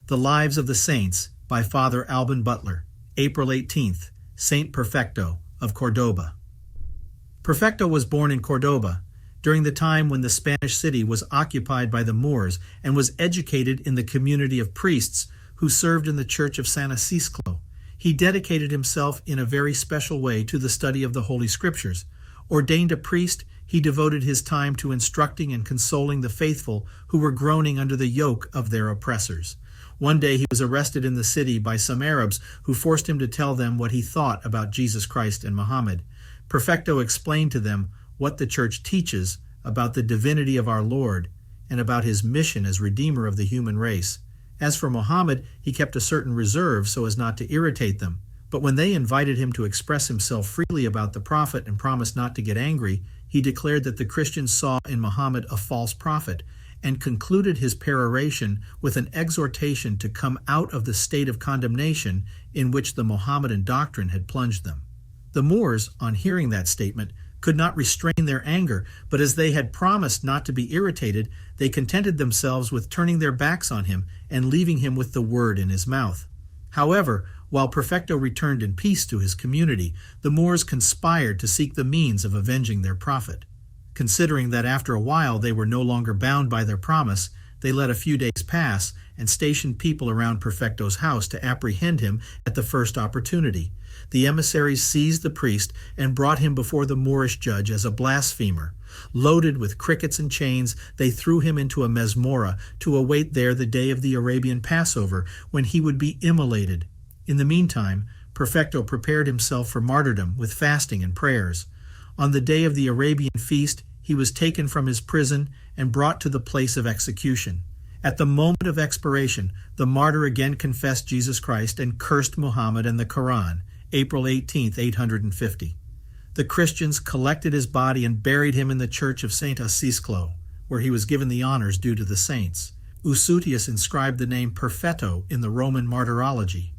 The Lives of the Saints by Father Alban Butler, April 18th, Saint Perfecto of Córdoba. Perfecto was born in Córdoba during the time when the Spanish city was occupied by the Moors and was educated in the community of priests who served in the Church of San Isidro. He dedicated himself in a very special way to the study of the Holy Scriptures. Ordained a priest, he devoted his time to instructing and consoling the faithful who were groaning under the yoke of their oppressors. One day he was arrested in the city by some Arabs who forced him to tell them what he thought about Jesus Christ and Muhammad. Perfecto explained to them what the Church teaches about the divinity of our Lord and about his mission as Redeemer of the human race. As for Muhammad, he kept a certain reserve so as not to irritate them. But when they invited him to express himself freely about the prophet and promised not to get angry, he declared that the Christians saw in Muhammad a false prophet, and concluded his peroration with an exhortation to come out of the state of condemnation in which the Mohammedan doctrine had plunged them. The Moors, on hearing that statement, could not restrain their anger, but as they had promised not to be irritated, they contented themselves with turning their backs on him and leaving him with the word in his mouth. However, while Perfecto returned in peace to his community, the Moors conspired to seek the means of avenging their prophet. Considering that after a while they were no longer bound by their promise, they let a few days pass and stationed people around Perfecto's house to apprehend him at the first opportunity. The emissaries seized the priest and brought him before the Moorish judge as a blasphemer. Loaded with crickets and chains, they threw him into a mesmora to await there the day of the Arabian Passover, when he would be immolated. In the meantime, Perfecto prepared himself for martyrdom with fasting and prayers. On the day of the Arabian feast, he was taken from his prison and brought to the place of execution. At the moment of expiration, the martyr again confessed Jesus Christ and cursed Muhammad and the Quran, April 18, 850. The Christians collected his body and buried him in the church of St. Isidro, where he was given the honors due to the saints. Eusebius inscribed the name Perfecto in the Roman martyrology.